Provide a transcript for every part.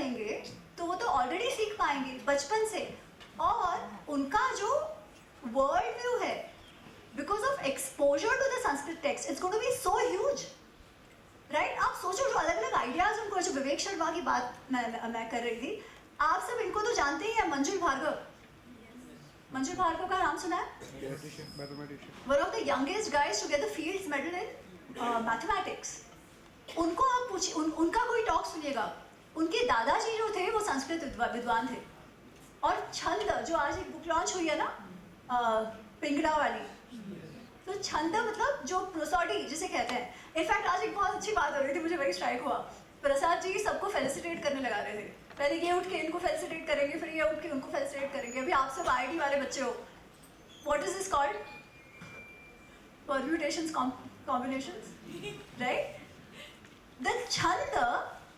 रहेंगे तो वो तो ऑलरेडी सीख पाएंगे बचपन से, और उनका जो वर्ल्ड व्यू है because of exposure to the Sanskrit text it's going to be so huge, right? आप सोचो जो अलग अलग आइडियाज उनको, जो विवेक शर्मा की बात मैं कर रही थी, आप सब इनको तो जानते ही हैं, मंजुल भार्गव। मंजुल भार्गव का नाम सुना है? One of the youngest guys to get the Fields medal in mathematics. उनको आप पूछिए, उनका कोई टॉक सुनिएगा, उनके दादाजी जो थे वो संस्कृत विद्वान थे, और छंद जो आज एक बुक लॉन्च हुई है ना पिंगड़ा वाली, तो छंद मतलब जो प्रोसोडी जिसे कहते हैं। इनफैक्ट आज एक बहुत अच्छी बात हो रही थी, मुझे वही स्ट्राइक हुआ, प्रसाद जी सबको फेलिसिटेट करने लगा रहे थे, पहले ये उठ के इनको फेलिसिटेट करेंगे, फिर ये उठ के उनको फेलिसिटेट करेंगे। अभी आप सब आईटी वाले बच्चे हो, what is this called? Permutations, combinations, right? The छंद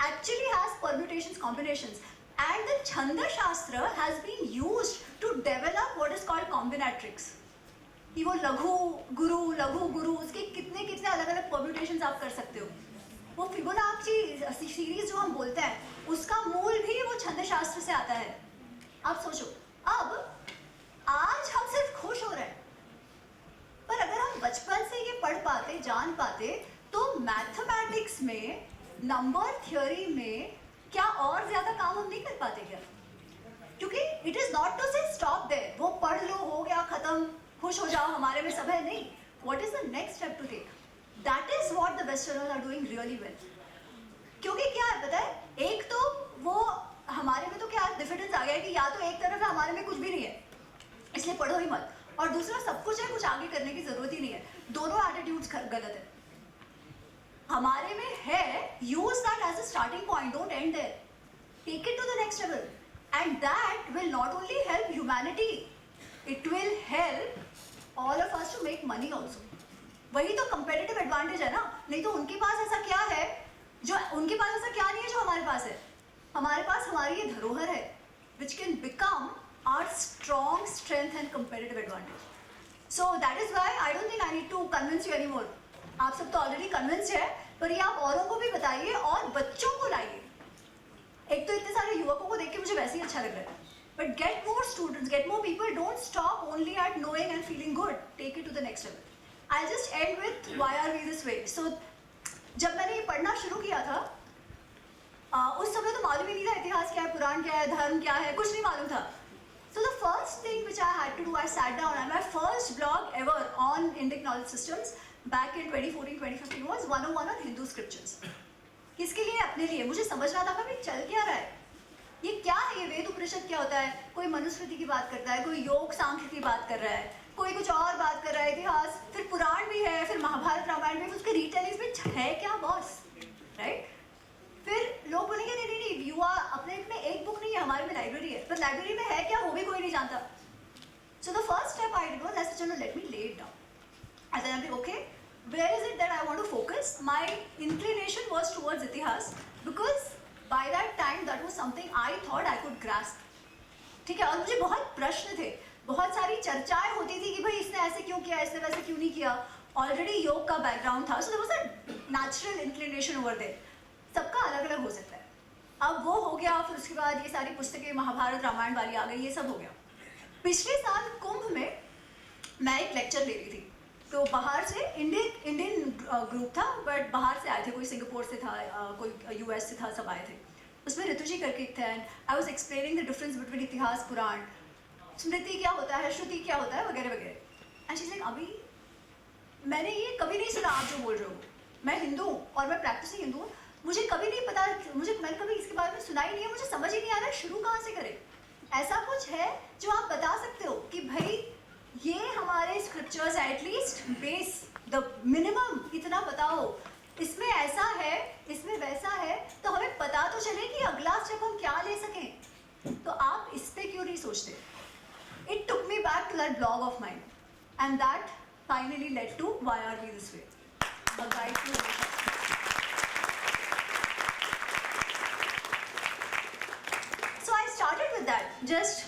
actually has permutations, combinations, and the Chanda Shastra has been used to develop what is called combinatorics. कि वो लघु गुरु उसके कितने कितने अलग अलग परम्यूटेशंस आप कर सकते हो। वो फिबोनाची सीरीज जो हम बोलते हैं उसका मूल भी वो छंद शास्त्र से आता है। आप सोचो, अब आज हम सिर्फ खुश हो रहे हैं, पर अगर हम बचपन से ये पढ़ पाते, जान पाते, तो मैथमेटिक्स में, नंबर थियोरी में क्या और ज्यादा काम हम नहीं कर पाते क्या? क्योंकि इट इज नॉट टू से स्टॉप देयर, वो पढ़ लो हो गया खत्म, खुश हो जाओ हमारे में सब है, नहीं। What is the next step to take? That is what the westerners are doing really well. क्योंकि क्या है पता है, एक तो वो हमारे में तो क्या डिफरेंस आ गया है कि या तो एक तरफ है हमारे में कुछ भी नहीं है इसलिए पढ़ो ही मत, और दूसरा सब कुछ है, कुछ आगे करने की जरूरत ही नहीं है। दोनों एटीट्यूड्स गलत है। हमारे में है, use that as a starting point, don't end there, take it to the next level, and that will not only help humanity, it will help all of us to make money also. वही तो competitive advantage है ना। नहीं तो उनके पास ऐसा क्या है जो, उनके पास ऐसा क्या नहीं है जो हमारे पास है। हमारे पास हमारी ये धरोहर है which can become our strong strength and competitive advantage. So that is why I don't think I need to convince you any more. आप सब तो ऑलरेडी कन्विंस्ड है, पर ये आप औरों को भी बताइए और बच्चों को लाइए। एक तो इतने सारे युवकों को देख के मुझे वैसे ही अच्छा लग रहा है, but get more students, get more people, don't stop only at knowing and feeling good, take it to the next level. I just end with why are we this way. So जब मैंने ये पढ़ना शुरू किया था, उस समय तो मालूम ही नहीं था इतिहास क्या है, पुराण क्या है, धर्म क्या है, कुछ नहीं मालूम था। So the first thing which I had to do, I sat down, and my first blog ever on Indic knowledge systems back in 2014-2015 was 101 on Hindu scriptures. किसके लिए? अपने लिए। मुझे समझना था कि चल क्या रहा है, ये क्या है, ये वेद उपनिषद क्या होता है। कोई मनुस्मृति की बात करता है, कोई योग सांख्य की बात कर रहा है, कोई कुछ और बात कर रहा है, इतिहास, फिर पुराण भी है, फिर महाभारत रामायण भी, उसके रिटेलिंग्स में है क्या बॉस, राइट? फिर लोग बोलेंगे नहीं नहीं नहीं, युवा अपने में एक बुक नहीं है, हमारे में लाइब्रेरी है, पर लाइब्रेरी में है क्या वो भी कोई नहीं जानता। So the first step I did was, ऐसे चलो let me lay it down. And then I okay, where is it that I want to focus? My inclination was towards इतिहास, because by that time that was something I thought I could grasp. ठीक है, और मुझे बहुत प्रश्न थे, बहुत सारी चर्चाएं होती थी कि भाई इसने ऐसे क्यों किया, इसने वैसे क्यों नहीं किया। ऑलरेडी योग का बैकग्राउंड था, so there was a natural inclination over there. सबका अलग अलग हो सकता है। अब वो हो गया, फिर उसके बाद ये सारी पुस्तकें महाभारत रामायण वाली आ गई, ये सब हो गया। पिछले साल कुंभ में मैं एक लेक्चर ले रही थी, तो बाहर से इंडियन ग्रुप था, बट बाहर से आए थे, कोई सिंगापुर से था, कोई यूएस से था, सब आए थे। उसमें ऋतु जी करके एक थे, and I was explaining the difference between इतिहास, पुराण, स्मृति क्या होता है, श्रुति क्या होता है, वगैरह वगैरह। एंड शी इज लाइक, अभी मैंने ये कभी नहीं सुना आप जो बोल रहे हो, मैं हिंदू हूँ और मैं प्रैक्टिसिंग हिंदू हूँ, मुझे कभी नहीं पता, मैंने कभी इसके बारे में सुना ही नहीं है, मुझे समझ ही नहीं आ रहा है शुरू कहाँ से करें। ऐसा कुछ है जो आप बता सकते हो कि भाई ये हमारे scriptures at least base the minimum इतना बताओ, इसमें ऐसा है, इसमें वैसा है, तो हमें पता तो चले कि अगला स्टेप हम क्या ले सकें। तो आप इस पे क्यों नहीं सोचते? It took me back to that blog of mind, and that finally led to why are we this way, a guide to. started with that, just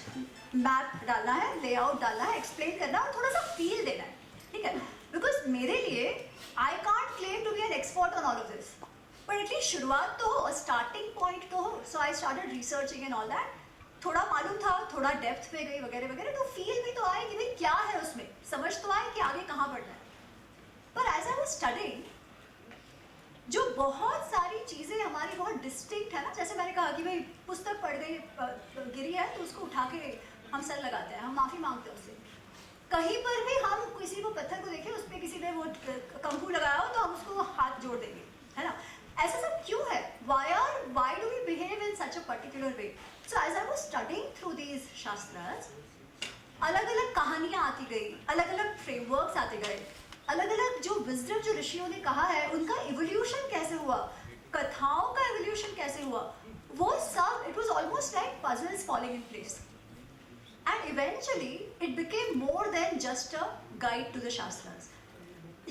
map डालना है, लेआउट डालना है, एक्सप्लेन करना और थोड़ा सा फील देना है, ठीक है? बिकॉज मेरे लिए I can't claim to be an expert on all of this, but at least शुरुआत तो हो, स्टार्टिंग पॉइंट तो हो. So I started researching and all that. थोड़ा मालूम था, थोड़ा डेप्थ पे गई वगैरह वगैरह, तो फील भी तो आए कि भाई क्या है उसमें, समझ तो आए कि आगे कहाँ बढ़ना है. पर एज आई वाज स्टडिंग, जो बहुत सारी चीज़ें हमारी बहुत डिस्टिंक्ट है ना, जैसे मैंने कहा कि भाई पुस्तक पढ़ गई गिरी है तो उसको उठा के हम सर लगाते हैं, हम माफ़ी मांगते हैं उससे. कहीं पर भी हम किसी को पत्थर को देखें, उस पर किसी ने वो कंकु लगाया हो तो हम उसको हाथ जोड़ देंगे, है ना. ऐसा सब क्यों है? why do we behave in such a particular way? So as I was studying through these shastras, अलग अलग कहानियाँ आती गई, अलग अलग फ्रेमवर्क्स आते गए, अलग अलग जो विजडम जो ऋषियों ने कहा है उनका इवोल्यूशन कैसे हुआ, कथाओं का इवोल्यूशन कैसे हुआ, वो सब it was almost like puzzles falling in place. And eventually it became more than just a guide to the shastras.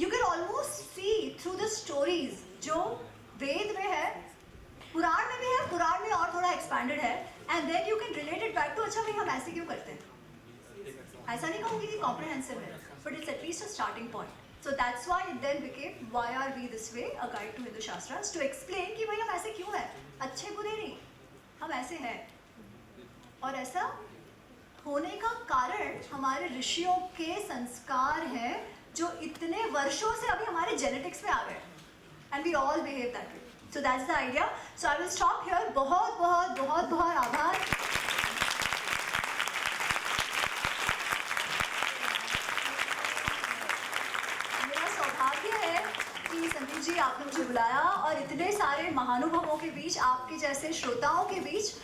You can almost see through the stories जो वेद में है, पुराण में भी है, पुराण में और थोड़ा एक्सपैंडेड है, and then you can relate it back to अच्छा भाई हम ऐसे क्यों करते हैं. ऐसा नहीं कहूँगी कि comprehensive है, but it's at least a starting point. So that's why it then became why are we this way, a guide to Hindu Shastras, to explain कि भाई हम ऐसे क्यों हैं, अच्छे बुरे नहीं, हम ऐसे हैं. और ऐसा होने का कारण हमारे ऋषियों के संस्कार हैं जो इतने वर्षों से अभी हमारे जेनेटिक्स में आ गए, and we all behave that way. So that's the idea. So I will stop here. बहुत बहुत बहुत बहुत आभार. मेरा सौभाग्य है कि संदीप जी आपने मुझे बुलाया और इतने सारे महानुभवों के बीच, आपके जैसे श्रोताओं के बीच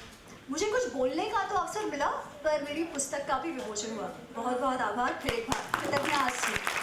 मुझे कुछ बोलने का तो अवसर मिला, पर मेरी पुस्तक का भी विमोचन हुआ. बहुत बहुत आभार. फिर एक बार कृतज्ञता.